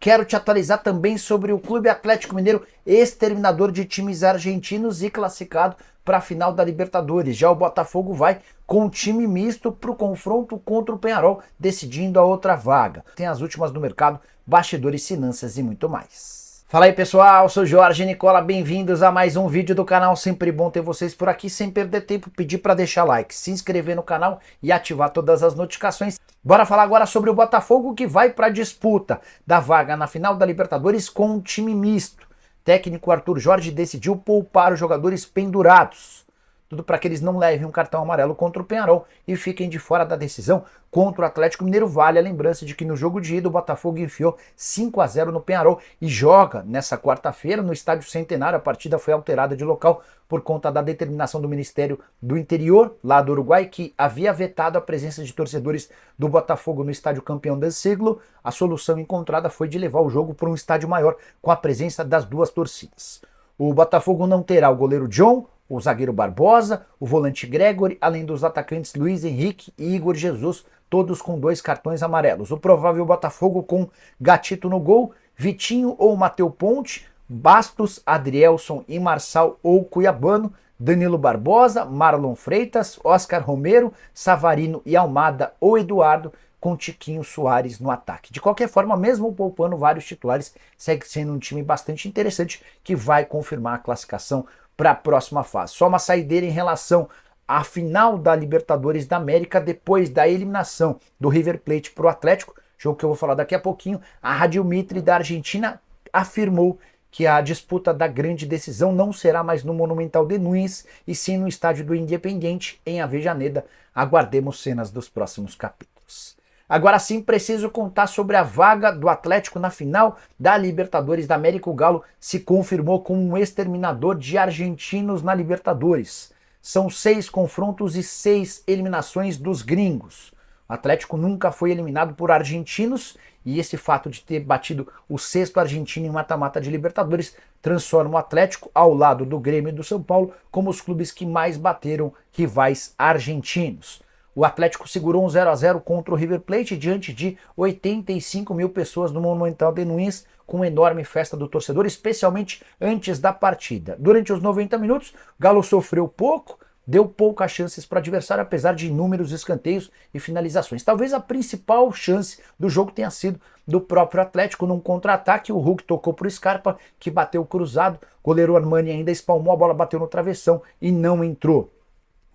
Quero te atualizar também sobre o Clube Atlético Mineiro, exterminador de times argentinos e classificado para a final da Libertadores. Já o Botafogo vai com um time misto para o confronto contra o Peñarol, decidindo a outra vaga. Tem as últimas do mercado, bastidores, finanças e muito mais. Fala aí pessoal, sou Jorge Nicola, bem-vindos a mais um vídeo do canal, sempre bom ter vocês por aqui, sem perder tempo, pedir para deixar like, se inscrever no canal e ativar todas as notificações. Bora falar agora sobre o Botafogo que vai para a disputa da vaga na final da Libertadores com um time misto. Técnico Arthur Jorge decidiu poupar os jogadores pendurados. Tudo para que eles não levem um cartão amarelo contra o Peñarol e fiquem de fora da decisão contra o Atlético Mineiro. Vale a lembrança de que no jogo de ida o Botafogo enfiou 5-0 no Peñarol e joga nessa quarta-feira no Estádio Centenário. A partida foi alterada de local por conta da determinação do Ministério do Interior, lá do Uruguai, que havia vetado a presença de torcedores do Botafogo no Estádio Campeão del Siglo. A solução encontrada foi de levar o jogo para um estádio maior com a presença das duas torcidas. O Botafogo não terá o goleiro John, o zagueiro Barbosa, o volante Gregory, além dos atacantes Luiz Henrique e Igor Jesus, todos com 2 cartões amarelos. O provável Botafogo com Gatito no gol, Vitinho ou Matheus Ponte, Bastos, Adrielson e Marçal ou Cuiabano, Danilo Barbosa, Marlon Freitas, Oscar Romero, Savarino e Almada ou Eduardo, com Tiquinho Soares no ataque. De qualquer forma, mesmo poupando vários titulares, segue sendo um time bastante interessante que vai confirmar a classificação para a próxima fase. Só uma saideira em relação à final da Libertadores da América depois da eliminação do River Plate para o Atlético, jogo que eu vou falar daqui a pouquinho. A Rádio Mitre da Argentina afirmou que a disputa da grande decisão não será mais no Monumental de Núñez e sim no estádio do Independiente em Avejaneda. Aguardemos cenas dos próximos capítulos. Agora sim, preciso contar sobre a vaga do Atlético na final da Libertadores da América. O Galo se confirmou como um exterminador de argentinos na Libertadores. São 6 confrontos e 6 eliminações dos gringos. O Atlético nunca foi eliminado por argentinos e esse fato de ter batido o 6º argentino em mata-mata de Libertadores transforma o Atlético, ao lado do Grêmio e do São Paulo, como os clubes que mais bateram rivais argentinos. O Atlético segurou um 0-0 contra o River Plate diante de 85 mil pessoas no Monumental de Núñez, com enorme festa do torcedor, especialmente antes da partida. Durante os 90 minutos, o Galo sofreu pouco, deu poucas chances para o adversário, apesar de inúmeros escanteios e finalizações. Talvez a principal chance do jogo tenha sido do próprio Atlético num contra-ataque. O Hulk tocou para o Scarpa, que bateu cruzado. O goleiro Armani ainda espalmou, a bola bateu no travessão e não entrou.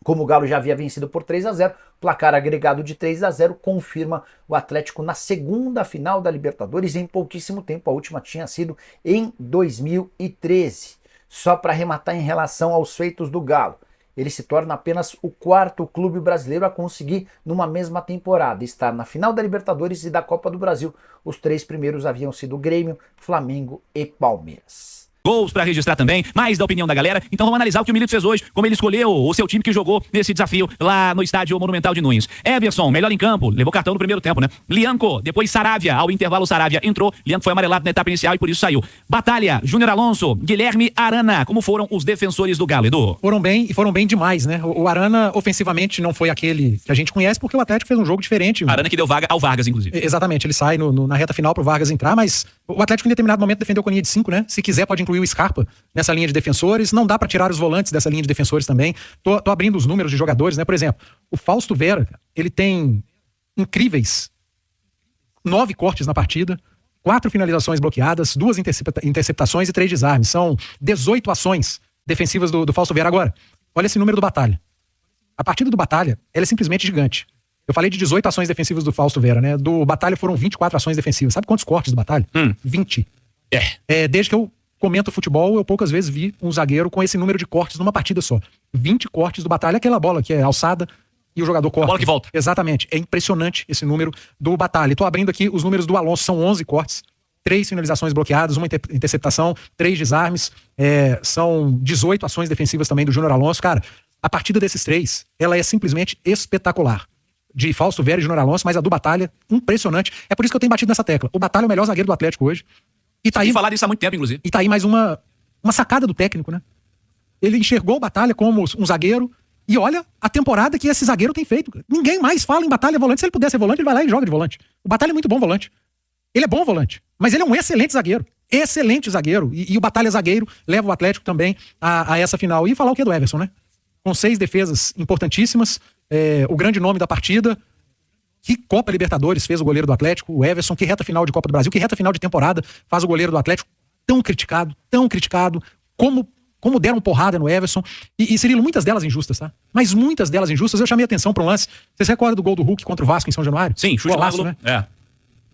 Como o Galo já havia vencido por 3-0, placar agregado de 3-0 confirma o Atlético na segunda final da Libertadores em pouquíssimo tempo. A última tinha sido em 2013. Só para arrematar em relação aos feitos do Galo, ele se torna apenas o 4º clube brasileiro a conseguir, numa mesma temporada, estar na final da Libertadores e da Copa do Brasil. Os 3 primeiros haviam sido Grêmio, Flamengo e Palmeiras. Gols pra registrar também, mais da opinião da galera. Então vamos analisar o que o Milito fez hoje, como ele escolheu o seu time que jogou nesse desafio lá no estádio Monumental de Núñez. Everson, melhor em campo, levou cartão no primeiro tempo, né? Lianco, depois Saravia, ao intervalo Saravia entrou, Lianco foi amarelado na etapa inicial e por isso saiu. Batalha, Júnior Alonso, Guilherme Arana, como foram os defensores do Galo, Edu? Foram bem, e foram bem demais, né? O Arana, ofensivamente, não foi aquele que a gente conhece, porque o Atlético fez um jogo diferente. Arana que deu vaga ao Vargas, inclusive. Exatamente, ele sai na reta final pro Vargas entrar, mas o Atlético em determinado momento defendeu com a linha de 5, né? Se quiser pode incluir o Scarpa nessa linha de defensores, não dá pra tirar os volantes dessa linha de defensores também. Tô abrindo os números de jogadores, né? Por exemplo, o Fausto Vera, ele tem incríveis 9 cortes na partida, 4 finalizações bloqueadas, 2 interceptações e 3 desarmes. São 18 ações defensivas do Fausto Vera. Agora, olha esse número do Batalha. A partida do Batalha, ela é simplesmente gigante. Eu falei de 18 ações defensivas do Fausto Vera, né? Do Batalha foram 24 ações defensivas. Sabe quantos cortes do Batalha? 20. Desde que eu comento futebol, eu poucas vezes vi um zagueiro com esse número de cortes numa partida só. 20 cortes do Batalha, aquela bola que é alçada e o jogador corta. A bola que volta. Exatamente. É impressionante esse número do Batalha. E tô abrindo aqui os números do Alonso, são 11 cortes, 3 finalizações bloqueadas, 1 interceptação, 3 desarmes, são 18 ações defensivas também do Júnior Alonso. Cara, a partida desses 3, ela é simplesmente espetacular. De Fausto Vera e Júnior Alonso, mas a do Batalha, impressionante. É por isso que eu tenho batido nessa tecla. O Batalha é o melhor zagueiro do Atlético hoje. E tá aí falar disso há muito tempo, inclusive. E tá aí mais uma sacada do técnico, né? Ele enxergou o Batalha como um zagueiro e olha a temporada que esse zagueiro tem feito. Ninguém mais fala em Batalha volante. Se ele puder ser volante, ele vai lá e joga de volante. O Batalha é muito bom volante. Ele é bom volante, mas ele é um excelente zagueiro. Excelente zagueiro. E o Batalha zagueiro leva o Atlético também a essa final. E falar o que é do Everson, né? Com 6 defesas importantíssimas, o grande nome da partida. Que Copa Libertadores fez o goleiro do Atlético, o Everson, que reta final de Copa do Brasil, que reta final de temporada faz o goleiro do Atlético tão criticado, como deram porrada no Everson. E Cirilo, muitas delas injustas, tá? Mas muitas delas injustas. Eu chamei a atenção para um lance. Você se recorda do gol do Hulk contra o Vasco em São Januário? Sim, chute golaço, né?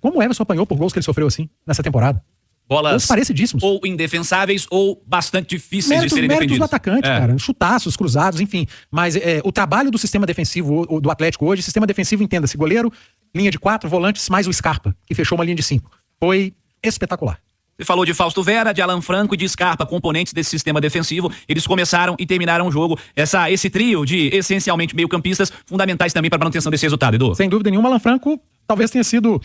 Como o Everson apanhou por gols que ele sofreu assim, nessa temporada. Bolas parecidíssimos. Ou indefensáveis ou bastante difíceis de serem defendidos. Méritos do atacante, cara. Chutaços, cruzados, enfim. Mas o trabalho do sistema defensivo do Atlético hoje, sistema defensivo, entenda-se, goleiro, linha de 4, volantes, mais o Scarpa, que fechou uma linha de 5. Foi espetacular. Você falou de Fausto Vera, de Alan Franco e de Scarpa, componentes desse sistema defensivo. Eles começaram e terminaram o jogo. Esse trio de, essencialmente, meio-campistas, fundamentais também para a manutenção desse resultado, Edu. Sem dúvida nenhuma, Alan Franco talvez tenha sido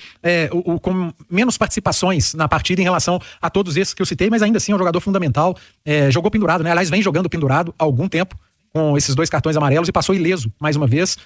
com menos participações na partida em relação a todos esses que eu citei, mas ainda assim é um jogador fundamental. Jogou pendurado, né? Aliás, vem jogando pendurado há algum tempo, com esses 2 cartões amarelos, e passou ileso, mais uma vez.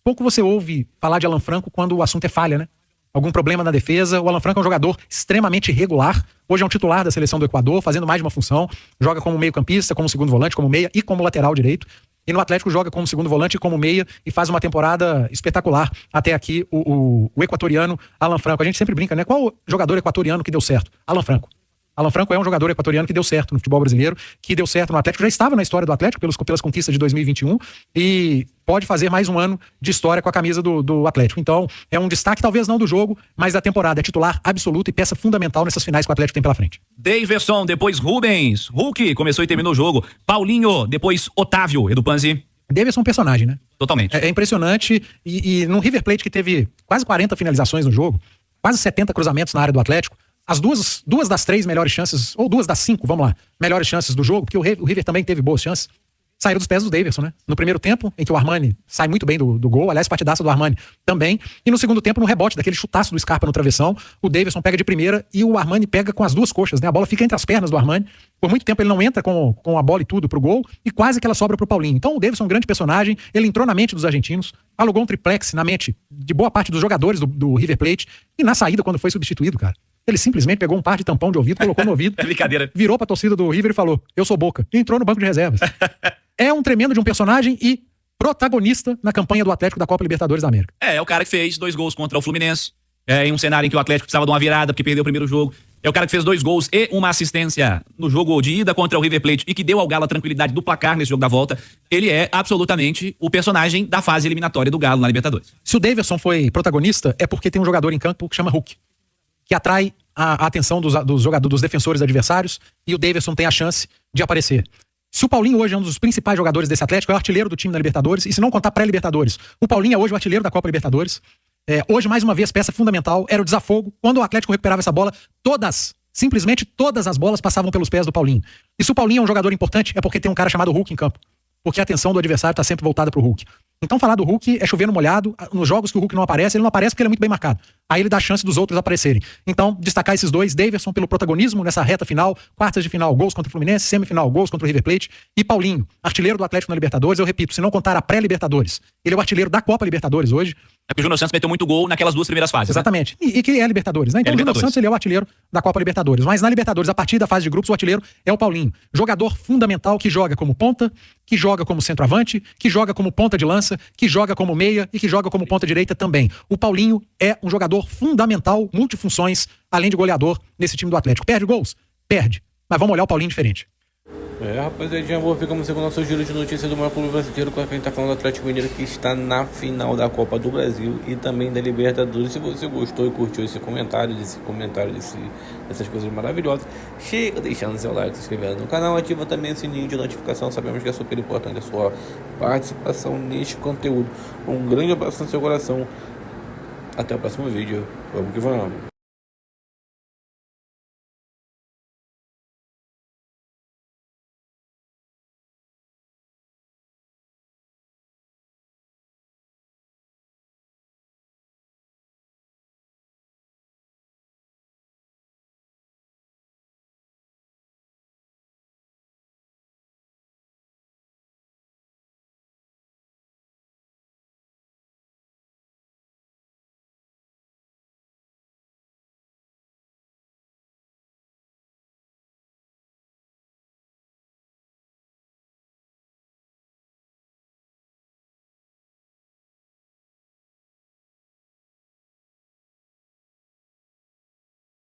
Pouco você ouve falar de Alan Franco quando o assunto é falha, né? Algum problema na defesa. O Alan Franco é um jogador extremamente regular. Hoje é um titular da seleção do Equador, fazendo mais de uma função. Joga como meio-campista, como segundo volante, como meia e como lateral direito. E no Atlético joga como segundo volante e como meia e faz uma temporada espetacular até aqui, o equatoriano Alan Franco. A gente sempre brinca, né? Qual jogador equatoriano que deu certo? Alan Franco. Alan Franco é um jogador equatoriano que deu certo no futebol brasileiro, que deu certo no Atlético, já estava na história do Atlético pelas conquistas de 2021 e pode fazer mais um ano de história com a camisa do Atlético. Então, é um destaque, talvez não do jogo, mas da temporada. É titular absoluto e peça fundamental nessas finais que o Atlético tem pela frente. Daverson, depois Rubens, Hulk começou e terminou o jogo, Paulinho, depois Otávio, Edu Panzi. Daverson é um personagem, né? Totalmente. É impressionante e no River Plate, que teve quase 40 finalizações no jogo, quase 70 cruzamentos na área do Atlético, as duas das 3 melhores chances, ou 2 das 5, vamos lá, melhores chances do jogo, porque o River também teve boas chances, saíram dos pés do Daverson, né? No primeiro tempo, em que o Armani sai muito bem do gol, aliás, partidaça do Armani também, e no segundo tempo, no rebote, daquele chutaço do Scarpa no travessão, o Daverson pega de primeira e o Armani pega com as 2 coxas, né? A bola fica entre as pernas do Armani, por muito tempo ele não entra com a bola e tudo pro gol, e quase que ela sobra pro Paulinho. Então o Daverson é um grande personagem, ele entrou na mente dos argentinos, alugou um triplex na mente de boa parte dos jogadores do River Plate, e na saída, quando foi substituído, cara, ele simplesmente pegou um par de tampão de ouvido, colocou no ouvido, brincadeira, virou pra torcida do River e falou, eu sou Boca, e entrou no banco de reservas. É um tremendo de um personagem e protagonista na campanha do Atlético da Copa Libertadores da América. É o cara que fez 2 gols contra o Fluminense, em um cenário em que o Atlético precisava de uma virada porque perdeu o primeiro jogo. É o cara que fez 2 gols e uma assistência no jogo de ida contra o River Plate e que deu ao Galo a tranquilidade do placar nesse jogo da volta. Ele é absolutamente o personagem da fase eliminatória do Galo na Libertadores. Se o Daverson foi protagonista, é porque tem um jogador em campo que chama Hulk, que atrai a atenção dos defensores adversários, e o Daverson tem a chance de aparecer. Se o Paulinho hoje é um dos principais jogadores desse Atlético, é o artilheiro do time da Libertadores, e se não contar pré-Libertadores, o Paulinho é hoje o artilheiro da Copa Libertadores. Hoje, mais uma vez, peça fundamental, era o desafogo. Quando o Atlético recuperava essa bola, simplesmente todas as bolas passavam pelos pés do Paulinho. E se o Paulinho é um jogador importante, é porque tem um cara chamado Hulk em campo. Porque a atenção do adversário está sempre voltada pro Hulk. Então falar do Hulk é chover no molhado. Nos jogos que o Hulk não aparece, ele não aparece porque ele é muito bem marcado. Aí ele dá a chance dos outros aparecerem. Então, destacar esses 2, Daverson pelo protagonismo nessa reta final, quartas de final, gols contra o Fluminense, semifinal, gols contra o River Plate, e Paulinho, artilheiro do Atlético na Libertadores. Eu repito, se não contar a pré-Libertadores, ele é o artilheiro da Copa Libertadores hoje. É porque o Júnior Santos meteu muito gol naquelas 2 primeiras fases. Exatamente. Né? E que é Libertadores, né? Então o Júnior Santos, ele é o artilheiro da Copa Libertadores. Mas na Libertadores, a partir da fase de grupos, o artilheiro é o Paulinho. Jogador fundamental que joga como ponta, que joga como centroavante, que joga como ponta de lança, que joga como meia e que joga como ponta direita também. O Paulinho é um jogador fundamental, multifunções, além de goleador nesse time do Atlético. Perde gols? Perde. Mas vamos olhar o Paulinho diferente. Rapaziadinha, ficamos com o nosso giro de notícias do maior clube brasileiro, com a gente tá falando do Atlético Mineiro, que está na final da Copa do Brasil e também da Libertadores. Se você gostou e curtiu esse comentário, dessas coisas maravilhosas, chega deixando seu like, se inscrevendo no canal, ativa também o sininho de notificação. Sabemos que é super importante a sua participação neste conteúdo. Um grande abraço no seu coração. Até o próximo vídeo. Vamos que vamos.